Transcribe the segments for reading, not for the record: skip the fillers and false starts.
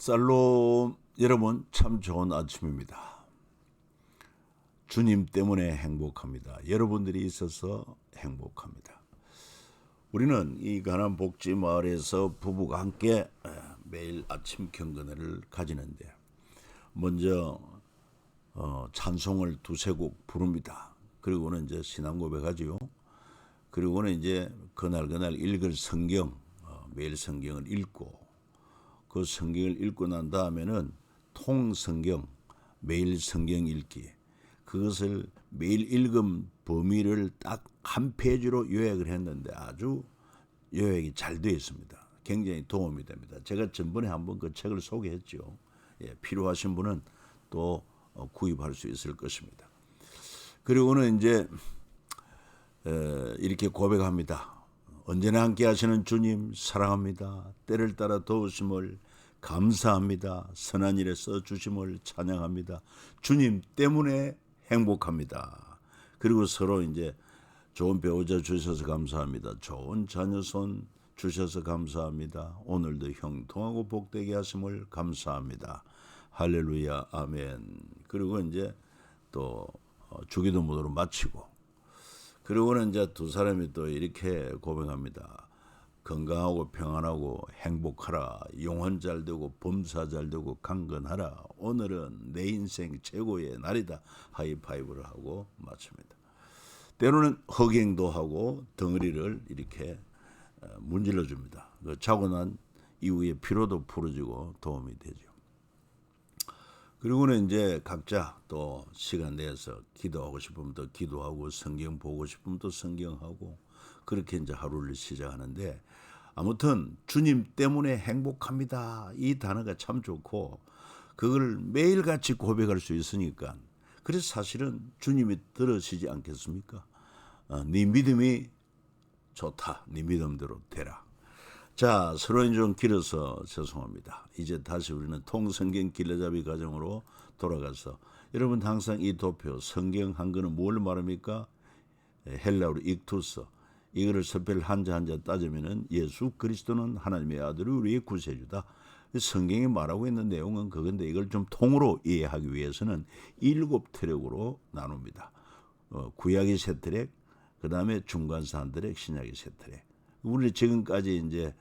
살롬 여러분, 참 좋은 아침입니다. 주님 때문에 행복합니다. 여러분들이 있어서 행복합니다. 우리는 이 가난 복지 마을에서 부부가 함께 매일 아침 경건회를 가지는데, 먼저 찬송을 두세 곡 부릅니다. 그리고는 이제 신앙 고백하지요. 그리고는 이제 그날 읽을 성경, 매일 성경을 읽고, 그 성경을 읽고 난 다음에는 통성경, 매일 성경 읽기, 그것을 매일 읽은 범위를 딱 한 페이지로 요약을 했는데 아주 요약이 잘 되어 있습니다. 굉장히 도움이 됩니다. 제가 전번에 한번 그 책을 소개했죠. 필요하신 분은 또 구입할 수 있을 것입니다. 그리고는 이제 이렇게 고백합니다. 언제나 함께 하시는 주님 사랑합니다. 때를 따라 도우심을 감사합니다. 선한 일에 써주심을 찬양합니다. 주님 때문에 행복합니다. 그리고 서로 이제 좋은 배우자 주셔서 감사합니다. 좋은 자녀손 주셔서 감사합니다. 오늘도 형통하고 복되게 하심을 감사합니다. 할렐루야, 아멘. 그리고 이제 또 주기도 모드로 마치고, 그리고는 이제 두 사람이 또 이렇게 고백합니다. 건강하고 평안하고 행복하라. 영혼 잘 되고 범사 잘 되고 강건하라. 오늘은 내 인생 최고의 날이다. 하이파이브를 하고 마칩니다. 때로는 허갱도 하고 덩어리를 이렇게 문질러 줍니다. 자고 난 이후에 피로도 풀어지고 도움이 되죠. 그리고는 이제 각자 또 시간 내서 기도하고 싶으면 또 기도하고, 성경 보고 싶으면 또 성경하고, 그렇게 이제 하루를 시작하는데, 아무튼 주님 때문에 행복합니다. 이 단어가 참 좋고, 그걸 매일같이 고백할 수 있으니까, 그래서 사실은 주님이 들으시지 않겠습니까? 네 믿음이 좋다. 네 믿음대로 되라. 자, 서론이 좀 길어서 죄송합니다. 이제 다시 우리는 통성경 길러잡이 과정으로 돌아가서, 여러분 항상 이 도표 성경 한글은 뭘 말합니까? 헬라어로 익투스. 이거를 스펠 한자 한자 따지면은 예수 그리스도는 하나님의 아들이 우리의 구세주다. 성경이 말하고 있는 내용은 그건데, 이걸 좀 통으로 이해하기 위해서는 7트랙으로 나눕니다. 구약이 세 트랙, 그 다음에 중간사 한 트랙, 신약이 세 트랙. 우리 지금까지 이제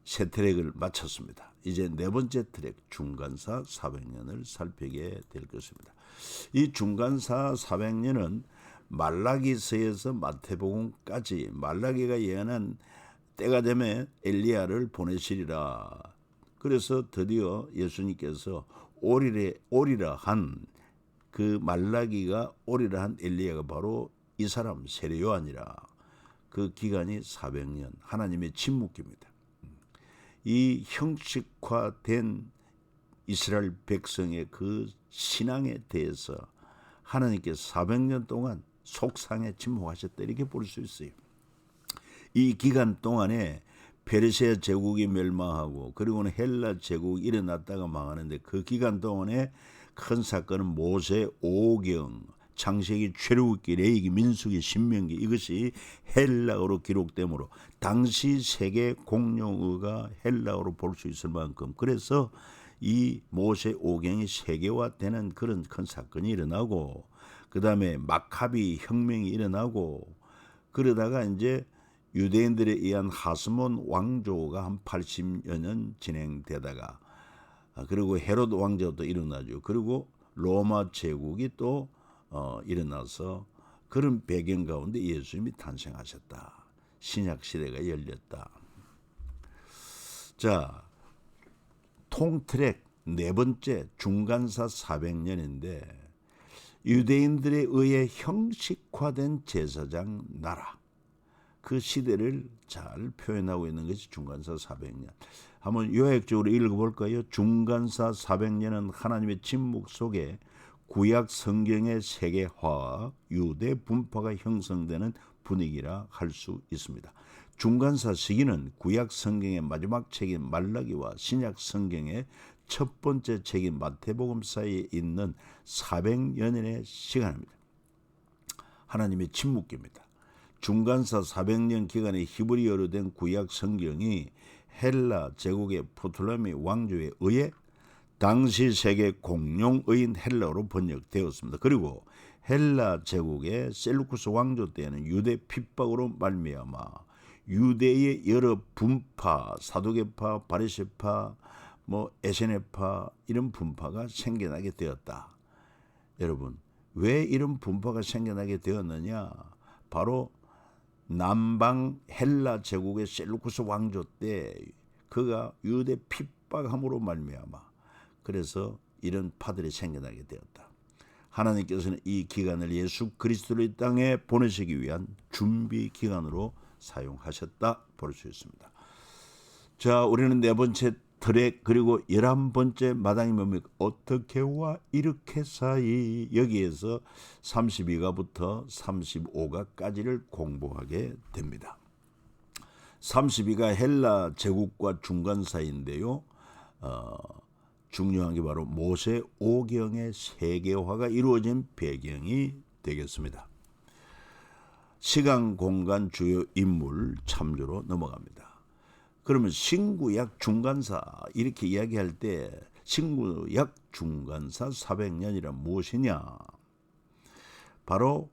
세 트랙을 마쳤습니다. 이제 네 번째 트랙 중간사 400년을 살피게 될 것입니다. 이 중간사 400년은 말라기서에서 마태복음까지, 말라기가 예언한 때가 되면 엘리야를 보내시리라. 그래서 드디어 예수님께서 오리라 한 그 말라기가 오리라 한 엘리야가 바로 이 사람 세례 요한이라. 그 기간이 400년, 하나님의 침묵기입니다. 이 형식화된 이스라엘 백성의 그 신앙에 대해서 하나님께서 400년 동안 속상해 침묵하셨다, 이렇게 볼 수 있어요. 이 기간 동안에 페르시아 제국이 멸망하고, 그리고는 헬라 제국이 일어났다가 망하는데, 그 기간 동안에 큰 사건은 모세 오경, 창세기, 출애굽기, 레위기, 민수기, 신명기, 이것이 헬라어로 기록되므로 당시 세계 공용어가 헬라어로 볼 수 있을 만큼, 그래서 이 모세 오경이 세계화되는 그런 큰 사건이 일어나고, 그 다음에 마카비 혁명이 일어나고, 그러다가 이제 유대인들에 의한 하스몬 왕조가 한 80여 년 진행되다가, 그리고 헤롯 왕조도 일어나죠. 그리고 로마 제국이 또 일어나서, 그런 배경 가운데 예수님이 탄생하셨다. 신약 시대가 열렸다. 자, 통트랙 네 번째 중간사 400년인데 유대인들에 의해 형식화된 제사장 나라, 그 시대를 잘 표현하고 있는 것이 중간사 400년. 한번 요약적으로 읽어볼까요? 중간사 400년은 하나님의 침묵 속에 구약 성경의 세계화와 유대 분파가 형성되는 분위기라 할 수 있습니다. 중간사 시기는 구약 성경의 마지막 책인 말라기와 신약 성경의 첫 번째 책인 마태복음 사이에 있는 400년의 시간입니다. 하나님의 침묵기입니다. 중간사 400년 기간에 히브리어로 된 구약 성경이 헬라 제국의 프톨레미 왕조에 의해 당시 세계 공용어인 헬라어로 번역되었습니다. 그리고 헬라 제국의 셀루쿠스 왕조 때에는 유대 핍박으로 말미암아 유대의 여러 분파, 사두개파, 바리새파, 에세네파 이런 분파가 생겨나게 되었다. 여러분, 왜 이런 분파가 생겨나게 되었느냐? 바로 남방 헬라 제국의 셀루쿠스 왕조 때 그가 유대 핍박함으로 말미암아 그래서 이런 파들이 생겨나게 되었다. 하나님께서는 이 기간을 예수 그리스도를 이 땅에 보내시기 위한 준비 기간으로 사용하셨다 볼 수 있습니다. 자, 우리는 네 번째 트랙 그리고 11번째 마당이 뭡니까? 어떻게와 이렇게 사이 여기에서 32가부터 35가까지를 공부하게 됩니다. 32가 헬라 제국과 중간 사이인데요. 중요한 게 바로 모세 오경의 세계화가 이루어진 배경이 되겠습니다. 시간, 공간, 주요 인물 참조로 넘어갑니다. 그러면 신구약 중간사 이렇게 이야기할 때 신구약 중간사 400년이란 무엇이냐? 바로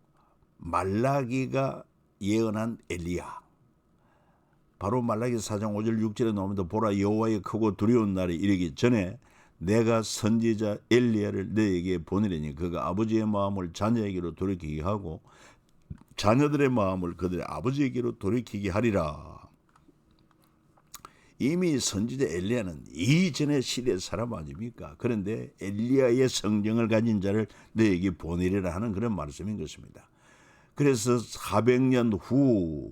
말라기가 예언한 엘리야. 바로 말라기 4장 5절 6절에 나옵니다. 보라 여호와의 크고 두려운 날이 이르기 전에 내가 선지자 엘리야를 너에게 보내리니 그가 아버지의 마음을 자녀에게로 돌이키게 하고 자녀들의 마음을 그들의 아버지에게로 돌이키게 하리라. 이미 선지자 엘리야는 이전의 시대의 사람 아닙니까? 그런데 엘리야의 성령을 가진 자를 너에게 보내리라 하는 그런 말씀인 것입니다. 그래서 400년 후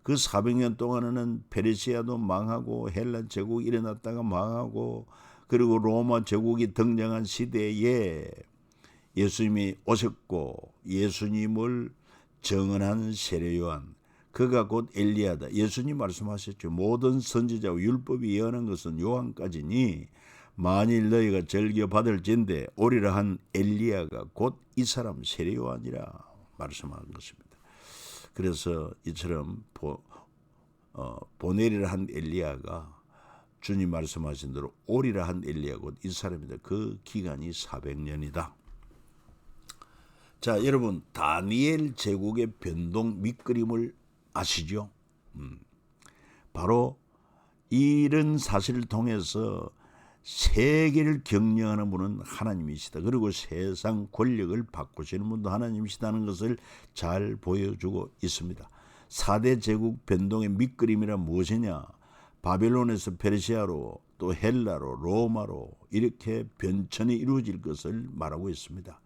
그 400년 동안에는 페르시아도 망하고 헬라 제국이 일어났다가 망하고 그리고 로마 제국이 등장한 시대에 예수님이 오셨고 예수님을 증언한 세례 요한 그가 곧 엘리야다. 예수님 말씀하셨죠. 모든 선지자와 율법이 예언한 것은 요한까지니 만일 너희가 즐겨 받을진대 오리라 한 엘리야가 곧 이 사람 세례 요한이라 말씀한 것입니다. 그래서 이처럼 보내리라 한 엘리야가 주님 말씀하신 대로 오리라 한 엘리야 곧 이 사람이다. 그 기간이 400년이다. 자, 여러분 다니엘 제국의 변동 밑그림을 아시죠? 바로 이런 사실을 통해서 세계를 경영하는 분은 하나님이시다. 그리고 세상 권력을 바꾸시는 분도 하나님이시다는 것을 잘 보여주고 있습니다. 4대 제국 변동의 밑그림이란 무엇이냐? 바벨론에서 페르시아로 또 헬라로 로마로 이렇게 변천이 이루어질 것을 말하고 있습니다.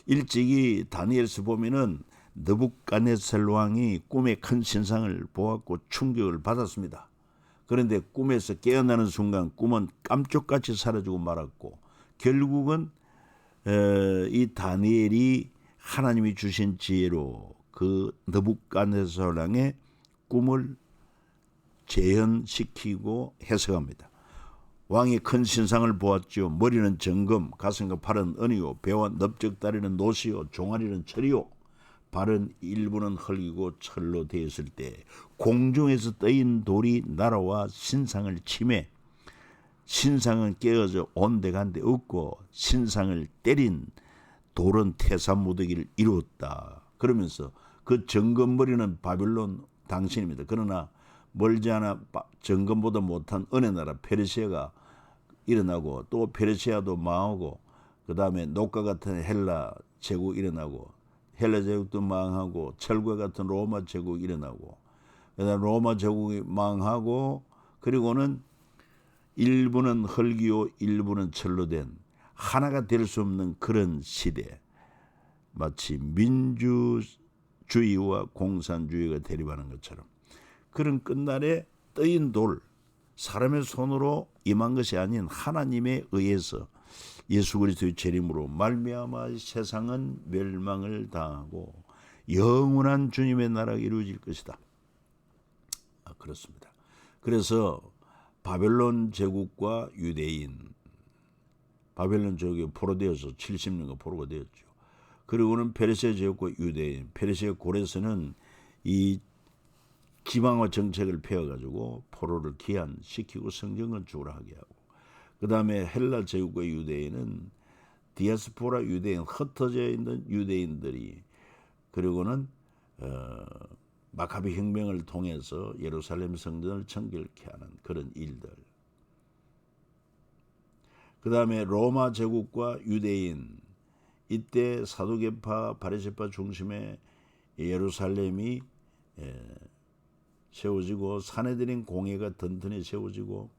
일찍이 다니엘서 보면은 느부갓네살 왕이 꿈에 큰 신상을 보았고 충격을 받았습니다. 그런데 꿈에서 깨어나는 순간 꿈은 깜짝같이 사라지고 말았고 결국은 이 다니엘이 하나님이 주신 지혜로 그 느부갓네살 왕의 꿈을 재현시키고 해석합니다. 왕이 큰 신상을 보았죠. 머리는 정금, 가슴과 팔은 은이요, 배와 넓적다리는 노시요, 종아리는 철이요, 발은 일부는 흙이고 철로 되었을 때 공중에서 떠인 돌이 날아와 신상을 치매 신상은 깨어져 온데간데 없고 신상을 때린 돌은 태산무더기를 이루었다. 그러면서 그 정금머리는 바벨론 당신입니다. 그러나 멀지 않아 정금보다 못한 은혜 나라 페르시아가 일어나고 또 페르시아도 망하고 그 다음에 녹과 같은 헬라 제국 일어나고 헬라 제국도 망하고 철과 같은 로마 제국이 일어나고 그다음 로마 제국이 망하고 그리고는 일부는 흙이요 일부는 철로 된 하나가 될 수 없는 그런 시대 마치 민주주의와 공산주의가 대립하는 것처럼 그런 끝날에 떠인 돌 사람의 손으로 임한 것이 아닌 하나님에 의해서 예수 그리스도의 재림으로 말미암아 세상은 멸망을 당하고 영원한 주님의 나라가 이루어질 것이다. 그렇습니다. 그래서 바벨론 제국과 유대인 바벨론 제국이 포로되어서 70년간 포로가 되었죠. 그리고는 페르시아 제국과 유대인 페르시아 고레스는 이 지방화 정책을 펴가지고 포로를 귀환시키고 성전 건축을 하게 하고, 그 다음에 헬라 제국과 유대인은 디아스포라 유대인, 흩어져 있는 유대인들이, 그리고는 마카비 혁명을 통해서 예루살렘 성전을 정결케 하는 그런 일들. 그 다음에 로마 제국과 유대인, 이때 사두개파 바리새파 중심의 예루살렘이 세워지고 사내들인 공회가 든든히 세워지고,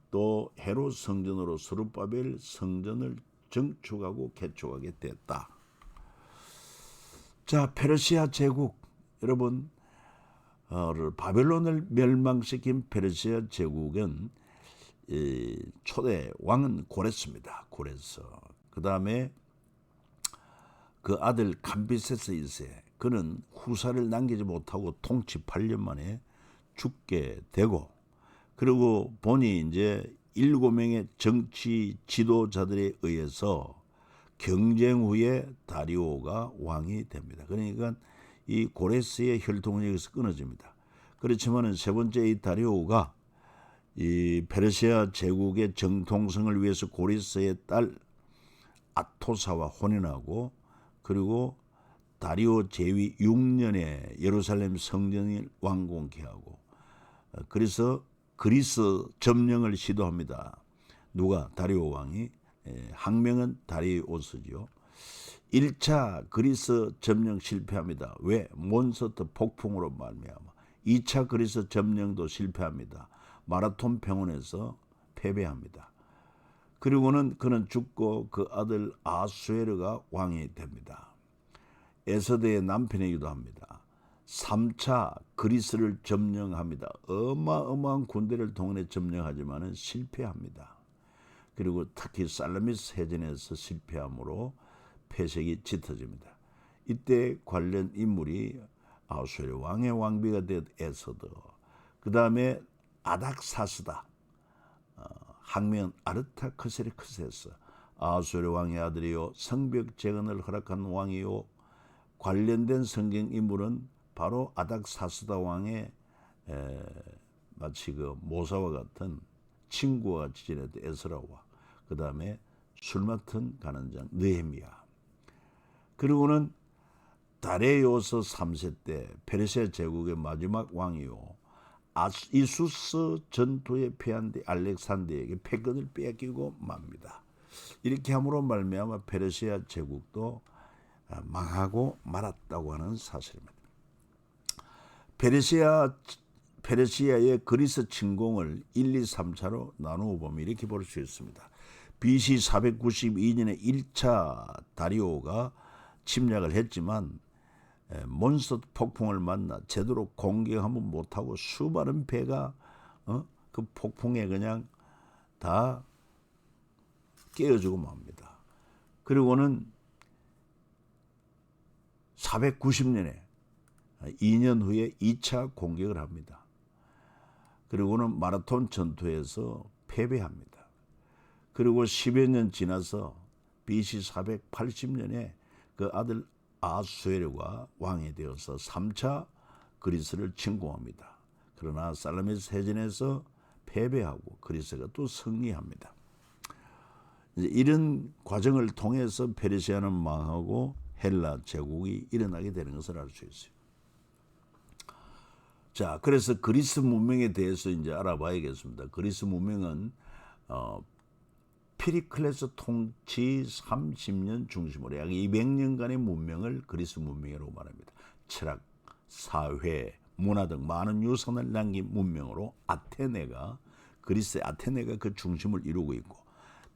또 헤롯 성전으로 스룹바벨 성전을 증축하고 개축하게 됐다. 자, 페르시아 제국, 여러분, 바벨론을 멸망시킨 페르시아 제국은 초대 왕은 고레스입니다. 고레스. 그 다음에 그 아들 감비세스 1세, 그는 후사를 남기지 못하고 통치 8년 만에 죽게 되고, 그리고 본이 이제 7명의 정치 지도자들에 의해서 경쟁 후에 다리오가 왕이 됩니다. 그러니까 이 고레스의 혈통은 여기서 끊어집니다. 그렇지만은 세 번째 이 다리오가 이 페르시아 제국의 정통성을 위해서 고레스의 딸 아토사와 혼인하고, 그리고 다리오 제위 6년에 예루살렘 성전을 완공케 하고, 그래서 그리스 점령을 시도합니다. 누가? 다리오 왕이. 학명은 다리오스죠. 1차 그리스 점령 실패합니다. 왜? 몬스터 폭풍으로 말미암아. 2차 그리스 점령도 실패합니다. 마라톤 평원에서 패배합니다. 그리고는 그는 죽고 그 아들 아수에르가 왕이 됩니다. 에서드의 남편이기도 합니다. 3차 그리스를 점령합니다. 어마어마한 군대를 동원해 점령하지만 실패합니다. 그리고 특히 살라미스 해전에서 실패함으로 폐색이 짙어집니다. 이때 관련 인물이 아수에르 왕의 왕비가 된 에서드, 그 다음에 아닥사스다, 학명 아르타크세르크세스, 아수에르 왕의 아들이요 성벽 재건을 허락한 왕이요, 관련된 성경 인물은 바로 아닥사스다 왕의 마치 그 모사와 같은 친구와 같이 지냈던 에스라와, 그 다음에 술 맡은 가난장 느헤미야. 그리고는 다레요스 3세 때 페르시아 제국의 마지막 왕이요 이수스 전투에 패한 뒤 알렉산더에게 패권을 빼앗기고 맙니다. 이렇게 함으로 말미암아 페르시아 제국도 망하고 말았다고 하는 사실입니다. 페르시아의 그리스 침공을 1, 2, 3차로 나누어 보면 이렇게 볼 수 있습니다. BC 492년에 1차 다리오가 침략을 했지만 몬스터 폭풍을 만나 제대로 공격하면 못하고 수많은 배가 그 폭풍에 그냥 다 깨어지고 맙니다. 그리고는 490년에 2년 후에 2차 공격을 합니다. 그리고는 마라톤 전투에서 패배합니다. 그리고 10여 년 지나서 BC 480년에 그 아들 아수에르가 왕이 되어서 3차 그리스를 침공합니다. 그러나 살라미스 해전에서 패배하고 그리스가 또 승리합니다. 이제 이런 과정을 통해서 페르시아는 망하고 헬라 제국이 일어나게 되는 것을 알 수 있어요. 자, 그래서 그리스 문명에 대해서 이제 알아봐야겠습니다. 그리스 문명은 피리클레스 통치 30년 중심으로 약 200년간의 문명을 그리스 문명이라고 말합니다. 철학, 사회, 문화 등 많은 유산을 남긴 문명으로 그리스의 아테네가 그 중심을 이루고 있고,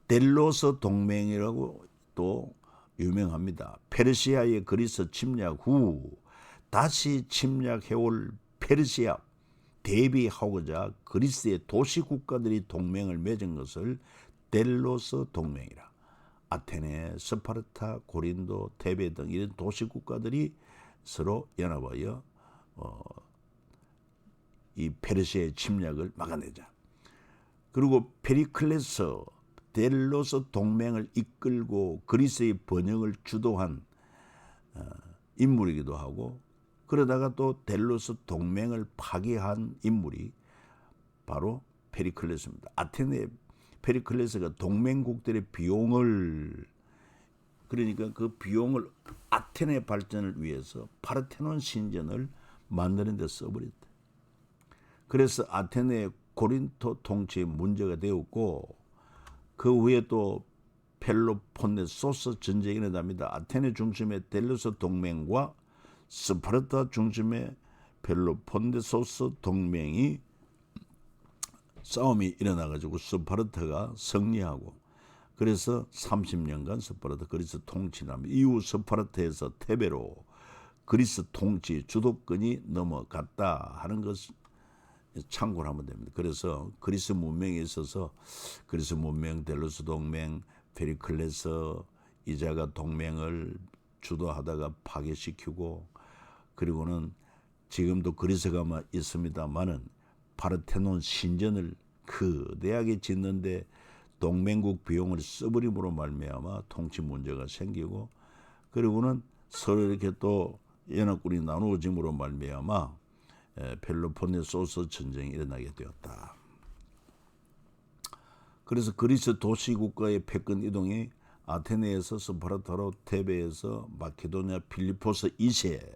델로스 동맹이라고 또 유명합니다. 페르시아의 그리스 침략 후 다시 침략해올 페르시아 대비하고자 그리스의 도시 국가들이 동맹을 맺은 것을 델로스 동맹이라. 아테네, 스파르타, 고린도, 테베 등 이런 도시 국가들이 서로 연합하여 이 페르시아의 침략을 막아내자. 그리고 페리클레스 델로스 동맹을 이끌고 그리스의 번영을 주도한 인물이기도 하고, 그러다가 또 델로스 동맹을 파기한 인물이 바로 페리클레스입니다. 아테네 페리클레스가 동맹국들의 비용을, 그러니까 그 비용을 아테네 발전을 위해서 파르테논 신전을 만드는 데 써버렸다. 그래서 아테네의 고린토 통치에 문제가 되었고, 그 후에 또 펠로폰네소스 전쟁이 일어납니다. 아테네 중심의 델로스 동맹과 스파르타 중심의 펠로폰네소스 동맹이 싸움이 일어나가지고 스파르타가 승리하고, 그래서 30년간 스파르타 그리스 통치합니다. 이후 스파르타에서 테베로 그리스 통치 주도권이 넘어갔다 하는 것을 참고를 하면 됩니다. 그래서 그리스 문명에 있어서 그리스 문명, 델로스 동맹, 페리클레스 이자가 동맹을 주도하다가 파괴시키고, 그리고는 지금도 그리스가 있습니다만은 파르테논 신전을 거대하게 짓는데 동맹국 비용을 써버림으로 말미암아 통치 문제가 생기고, 그리고는 서로 이렇게 또 연합군이 나누어짐으로 말미암아 펠로폰네소스 전쟁이 일어나게 되었다. 그래서 그리스 도시국가의 패권 이동이 아테네에서 스파르타로, 테베에서 마케도니아 필리포스 2세,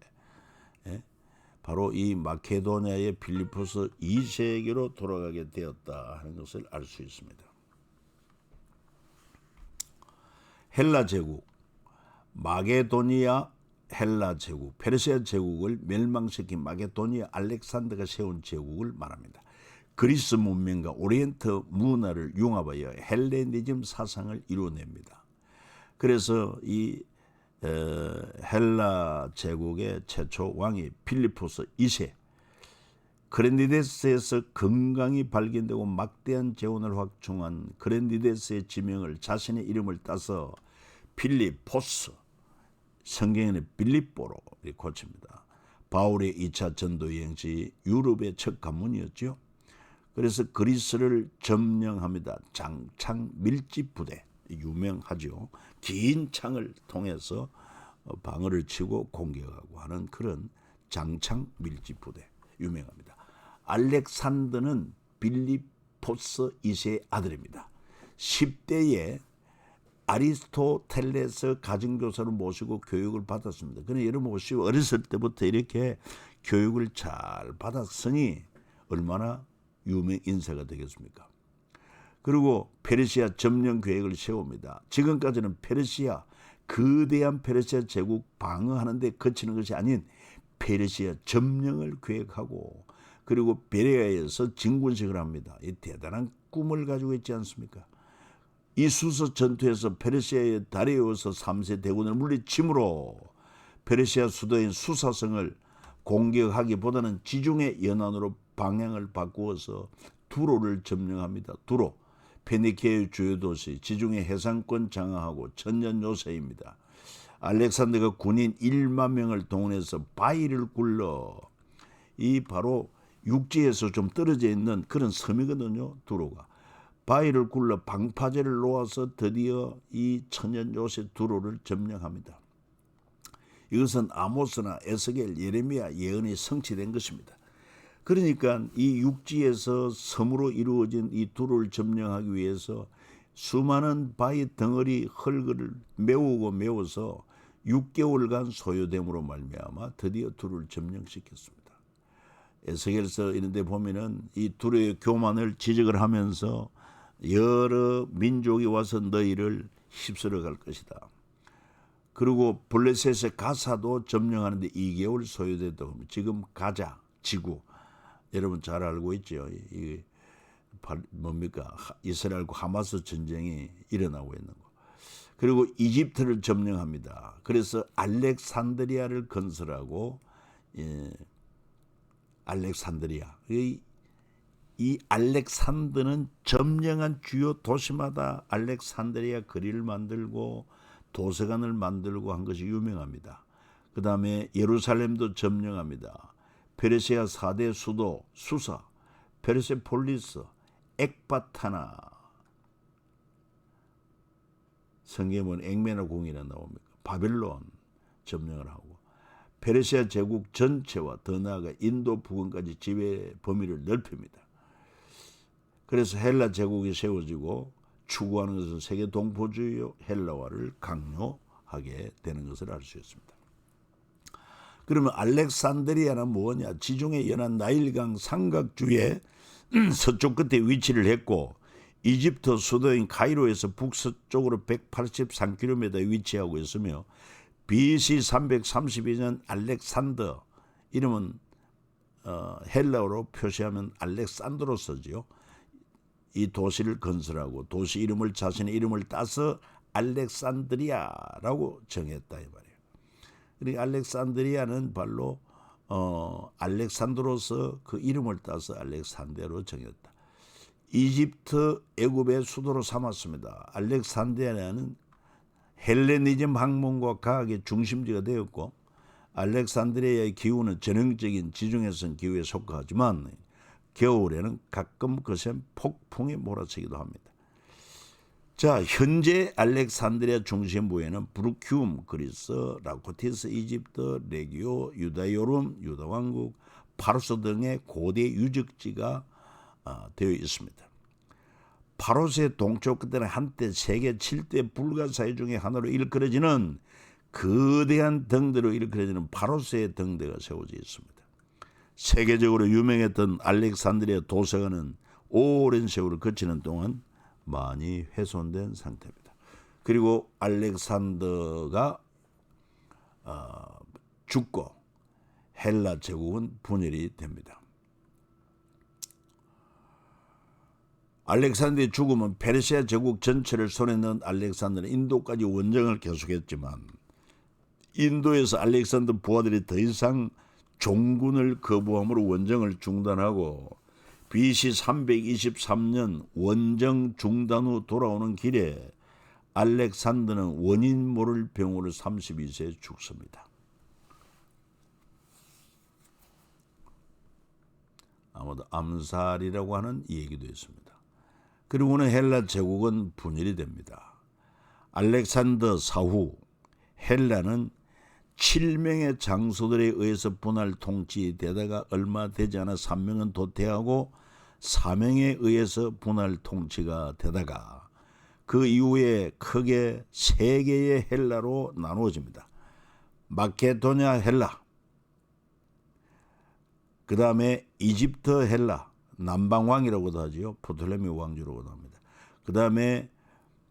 바로 이 마케도니아의 필리포스 2세에게로 돌아가게 되었다 하는 것을 알 수 있습니다. 헬라 제국, 마게도니아 헬라 제국, 페르시아 제국을 멸망시킨 마게도니아 알렉산더가 세운 제국을 말합니다. 그리스 문명과 오리엔트 문화를 융합하여 헬레니즘 사상을 이루어냅니다. 그래서 이 헬라 제국의 최초 왕이 필리포스 2세, 그랜디데스에서 건강이 발견되고 막대한 재원을 확충한 그랜디데스의 지명을 자신의 이름을 따서 필리포스, 성경에는 빌립보로 고칩니다. 바울의 2차 전도 여행 시 유럽의 첫 가문이었죠. 그래서 그리스를 점령합니다. 장창 밀집부대, 유명하죠. 긴 창을 통해서 방어를 치고 공격하고 하는 그런 장창 밀집부대, 유명합니다. 알렉산더는 빌리포스 2세의 아들입니다. 10대에 아리스토텔레스 가정교사를 모시고 교육을 받았습니다. 그런데 여러분 보시오, 어렸을 때부터 이렇게 교육을 잘 받았으니 얼마나 유명 인사가 되겠습니까? 그리고 페르시아 점령 계획을 세웁니다. 지금까지는 페르시아, 거대한 페르시아 제국 방어하는 데 그치는 것이 아닌 페르시아 점령을 계획하고, 그리고 베레아에서 진군식을 합니다. 이 대단한 꿈을 가지고 있지 않습니까? 이 수서 전투에서 페르시아의 다리우스 3세 대군을 물리침으로 페르시아 수도인 수사성을 공격하기보다는 지중해 연안으로 방향을 바꾸어서 두로를 점령합니다. 두로, 페니키아의 주요 도시, 지중해 해상권 장악하고 천년 요새입니다. 알렉산더가 군인 1만 명을 동원해서 바위를 굴러, 이 바로 육지에서 좀 떨어져 있는 그런 섬이거든요. 두로가. 바위를 굴러 방파제를 놓아서 드디어 이 천년 요새 두로를 점령합니다. 이것은 아모스나 에스겔, 예레미야 예언이 성취된 것입니다. 그러니까 이 육지에서 섬으로 이루어진 이 두로를 점령하기 위해서 수많은 바위 덩어리 흙을 메워서 6개월간 소요됨으로 말미암아 드디어 두로를 점령시켰습니다. 에스겔서 이런 데 보면은 이 두로의 교만을 지적을 하면서 여러 민족이 와서 너희를 휩쓸어 갈 것이다. 그리고 블레셋의 가사도 점령하는데 2개월 소요됐다고 합니다. 지금 가자 지구, 여러분 잘 알고 있죠. 이게 뭡니까? 이스라엘과 하마스 전쟁이 일어나고 있는 거. 그리고 이집트를 점령합니다. 그래서 알렉산드리아를 건설하고, 알렉산드리아, 이 알렉산더는 점령한 주요 도시마다 알렉산드리아 거리를 만들고 도서관을 만들고 한 것이 유명합니다. 그 다음에 예루살렘도 점령합니다. 페르시아 4대 수도 수사, 페르세폴리스, 엑바타나, 성경에 보면 엑메나 공이라 나옵니다. 바벨론 점령을 하고, 페르시아 제국 전체와 더 나아가 인도 부근까지 지배 범위를 넓힙니다. 그래서 헬라 제국이 세워지고 추구하는 것은 세계 동포주의 헬라화를 강요하게 되는 것을 알 수 있습니다. 그러면 알렉산드리아는 뭐냐? 지중해 연안 나일강 삼각주의 서쪽 끝에 위치를 했고 이집트 수도인 카이로에서 북서쪽으로 183km에 위치하고 있으며 BC 332년 알렉산더, 이름은 헬라어로 표시하면 알렉산드로스지요. 이 도시를 건설하고 도시 이름을 자신의 이름을 따서 알렉산드리아라고 정했다 이 말이에요. 그러니까 알렉산드리아는 바로 알렉산드로스 그 이름을 따서 알렉산드리아로 정했다. 이집트 애굽의 수도로 삼았습니다. 알렉산드리아는 헬레니즘 학문과 과학의 중심지가 되었고 알렉산드리아의 기후는 전형적인 지중해성 기후에 속하지만 겨울에는 가끔 그새 폭풍이 몰아치기도 합니다. 자, 현재 알렉산드리아 중심부에는 브루키움, 그리스, 라코티스, 이집트, 레기오, 유다요름, 유다왕국, 파로스 등의 고대 유적지가 되어 있습니다. 파로스의 동쪽 끝에는 한때 세계 7대 불가사의 중에 하나로 일컬어지는 거대한 등대로 일컬어지는 파로스의 등대가 세워져 있습니다. 세계적으로 유명했던 알렉산드리아 도서관은 오랜 세월을 거치는 동안 많이 훼손된 상태입니다. 그리고 알렉산더가 죽고 헬라 제국은 분열이 됩니다. 알렉산더의 죽음은 페르시아 제국 전체를 손에 넣은 알렉산더는 인도까지 원정을 계속했지만 인도에서 알렉산더 부하들이 더 이상 종군을 거부함으로 원정을 중단하고 BC 323년 원정 중단 후 돌아오는 길에 알렉산더는 원인 모를 병으로 32세에 죽습니다. 아마도 암살이라고 하는 얘기도 있습니다. 그리고는 헬라 제국은 분열이 됩니다. 알렉산더 사후 헬라는 7명의 장수들에 의해서 분할 통치되다가 얼마 되지 않아 3명은 도태하고 4명에 의해서 분할 통치가 되다가 그 이후에 크게 3개의 헬라로 나누어집니다. 마케도냐 헬라, 그 다음에 이집트 헬라, 남방왕이라고도 하지요. 프톨레미 왕조라고도 합니다. 그 다음에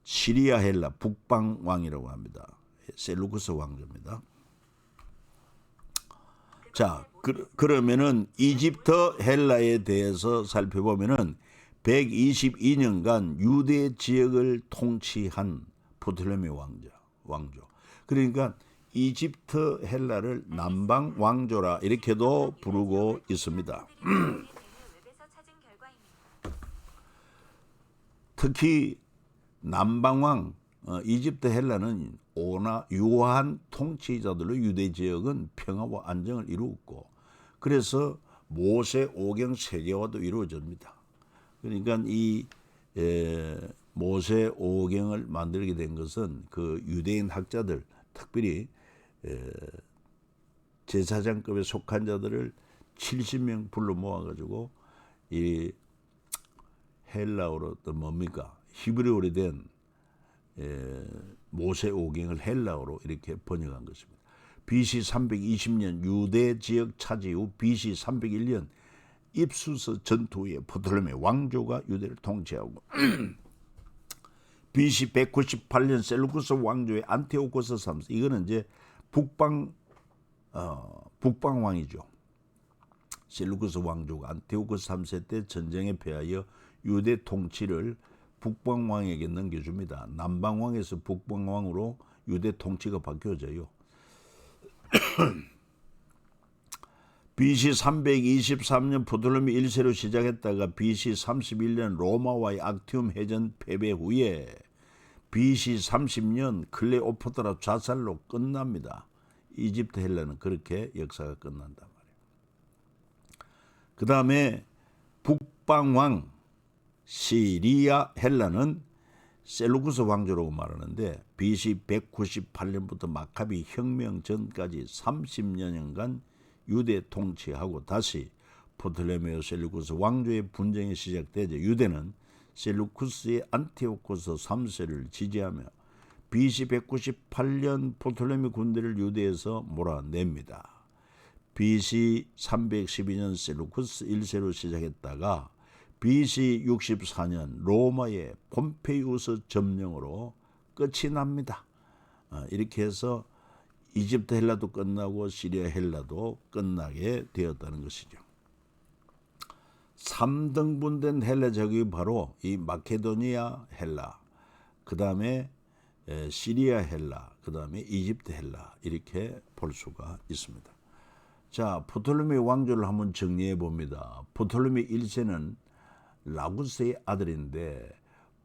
시리아 헬라, 북방왕이라고 합니다. 셀루쿠스 왕조입니다. 자, 그러면은 이집트 헬라에 대해서 살펴보면은 122년간 유대 지역을 통치한 프톨레미 왕조. 그러니까 이집트 헬라를 남방 왕조라 이렇게도 부르고 있습니다. 특히 남방왕 이집트 헬라는 유한 통치자들로 유대 지역은 평화와 안정을 이루었고 그래서 모세 오경 세계화도 이루어집니다. 그러니까 이 모세 오경을 만들게 된 것은 그 유대인 학자들 특별히 제사장급에 속한 자들을 70명 불러 모아가지고 이 헬라어로 또 뭡니까? 히브리어로 된 모세 오경을 헬라어로 이렇게 번역한 것입니다. BC 320년 유대 지역 차지 후 BC 301년 입수서 전투 후에 프톨레미 왕조가 유대를 통치하고 BC 198년 셀루쿠스 왕조의 안티오코스 3세, 이거는 이제 북방왕이죠. 셀루쿠스 왕조가 안티오코스 3세 때 전쟁에 패하여 유대 통치를 북방왕에게 넘겨줍니다. 남방왕에서 북방왕으로 유대 통치가 바뀌어져요. BC 323년 프톨레미 1세로 시작했다가 BC 31년 로마와의 악티움 해전 패배 후에 BC 30년 클레오파트라 자살로 끝납니다. 이집트 헬라는 그렇게 역사가 끝난단 말이에요. 그 다음에 북방왕 시리아 헬라는 셀루쿠스 왕조라고 말하는데 BC 198년부터 마카비 혁명 전까지 30여년간 유대 통치하고 다시 프톨레메오 셀루쿠스 왕조의 분쟁이 시작되자 유대는 셀루쿠스의 안티오코스 3세를 지지하며 BC 198년 프톨레메 군대를 유대에서 몰아냅니다. BC 312년 셀루쿠스 1세로 시작했다가 BC 64년 로마의 폼페이우스 점령으로 끝이 납니다. 이렇게 해서 이집트 헬라도 끝나고 시리아 헬라도 끝나게 되었다는 것이죠. 3등분된 헬라 제국이 바로 이 마케도니아 헬라, 그 다음에 시리아 헬라, 그 다음에 이집트 헬라 이렇게 볼 수가 있습니다. 자, 프톨레미 왕조를 한번 정리해 봅니다. 프톨레미 1세는 라구스의 아들인데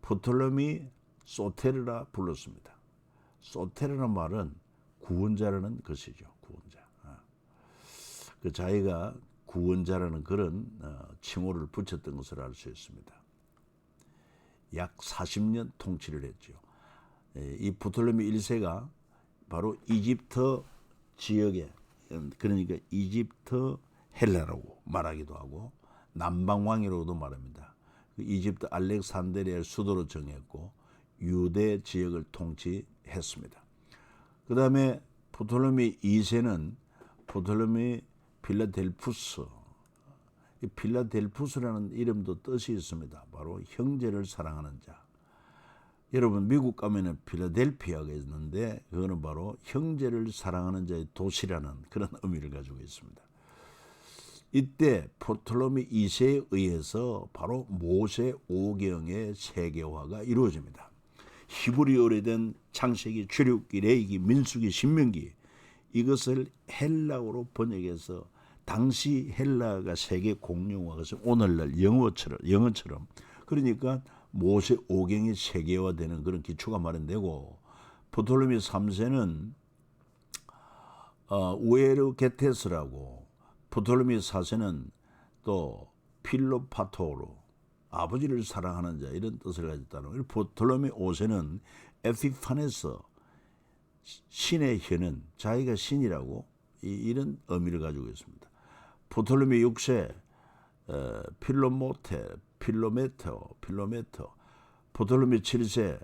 프톨레미 소테르라 불렀습니다. 소테르라는 말은 구원자라는 것이죠. 구원자. 그 자기가 구원자라는 그런 칭호를 붙였던 것을 알 수 있습니다. 약 40년 통치를 했죠. 이 프톨레미 1세가 바로 이집트 지역에, 그러니까 이집트 헬라라고 말하기도 하고 남방왕이라고도 말합니다. 이집트 알렉산드리아를 수도로 정했고 유대 지역을 통치했습니다. 그 다음에 프톨레미 2세는 프톨레미 필라델푸스, 이 필라델푸스라는 이름도 뜻이 있습니다. 바로 형제를 사랑하는 자. 여러분 미국 가면은 필라델피아가 있는데 그거는 바로 형제를 사랑하는 자의 도시라는 그런 의미를 가지고 있습니다. 이때 프톨레미 2세에 의해서 바로 모세 오경의 세계화가 이루어집니다. 히브리 오래된 창세기, 출애굽기, 레위기, 민수기, 신명기 이것을 헬라어로 번역해서 당시 헬라가 세계 공용어가 오늘날 영어처럼 그러니까 모세 오경이 세계화되는 그런 기초가 마련되고 프톨레미 3세는 우에르게테스라고 프톨레미 4세는 또 필로파토로 아버지를 사랑하는 자 이런 뜻을 가졌다는 거예요. 프톨레미 5세는 에피파네스 신의 현은 자기가 신이라고 이런 의미를 가지고 있습니다. 프톨레미 6세 필로메토 프톨레미 7세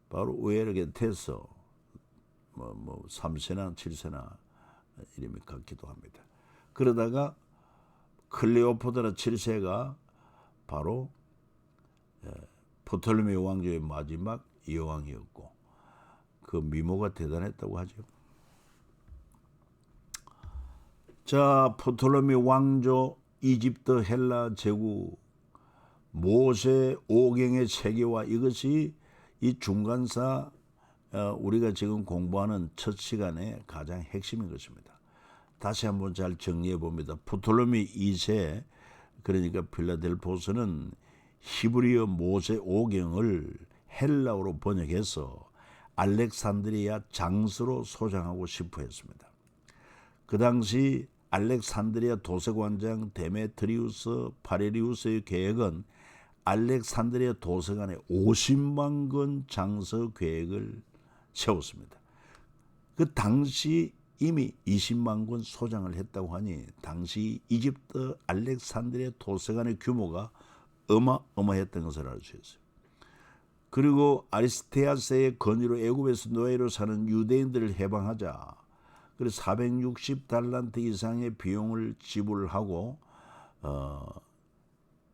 바로 우에르게테스 3세나 7세나 이름이 같기도 합니다. 그러다가 클레오파트라 7세가 바로 프톨레미 왕조의 마지막 여왕이었고 그 미모가 대단했다고 하죠. 자, 프톨레미 왕조, 이집트 헬라 제국, 모세 오경의 세계화 이것이 이 중간사 우리가 지금 공부하는 첫 시간의 가장 핵심인 것입니다. 다시 한번 잘 정리해 봅니다. 프톨레미 2세 그러니까 필라델포스는 히브리어 모세 오경을 헬라어로 번역해서 알렉산드리아 장수로 소장하고 싶어 했습니다. 그 당시 알렉산드리아 도서관장 데메트리우스 파레리우스의 계획은 알렉산드리아 도서관에 50만 권 장서 계획을 세웠습니다. 그 당시 이미 20만 권 소장을 했다고 하니 당시 이집트 알렉산드리아 도서관의 규모가 어마어마했던 것을 알 수 있어요. 그리고 아리스테아스의 건의로 애굽에서 노예로 사는 유대인들을 해방하자. 그래서 460달란트 이상의 비용을 지불하고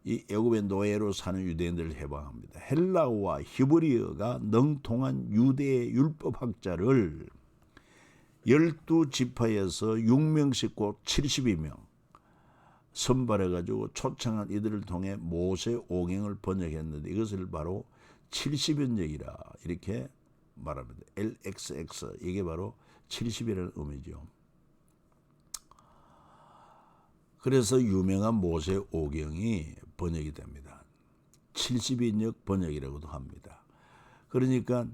이 애굽의 노예로 사는 유대인들을 해방합니다. 헬라어와 히브리어가 능통한 유대의 율법학자를 12지파에서 6명씩 곧 72명 선발해가지고 초청한 이들을 통해 모세 오경을 번역했는데 이것을 바로 70인역이라 이렇게 말합니다. LXX 이게 바로 70이라는 의미죠. 그래서 유명한 모세 오경이 번역이 됩니다. 70인역 번역이라고도 합니다. 그러니까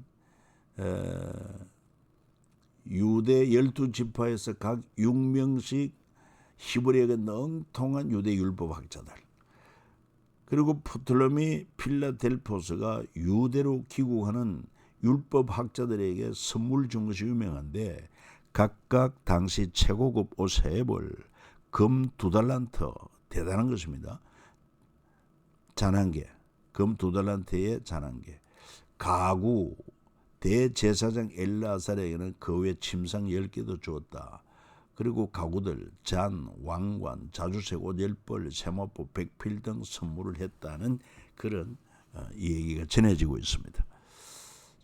유대 12지파에서 각 6명씩 히브리어가 능통한 유대 율법학자들 그리고 프톨레미 필라델포스가 유대로 귀국하는 율법학자들에게 선물 준 것이 유명한데 각각 당시 최고급 옷 3벌, 금 2달란트, 대단한 것입니다. 잔 1개, 금 2달란트에 잔 1개, 가구, 대제사장 엘르아살에게는 그 외 침상 10개도 주었다. 그리고 가구들, 잔, 왕관, 자주색 옷 10벌, 세마포, 백필 등 선물을 했다는 그런 이 얘기가 전해지고 있습니다.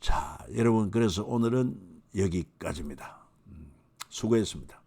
자, 여러분, 그래서 오늘은 여기까지입니다. 수고했습니다.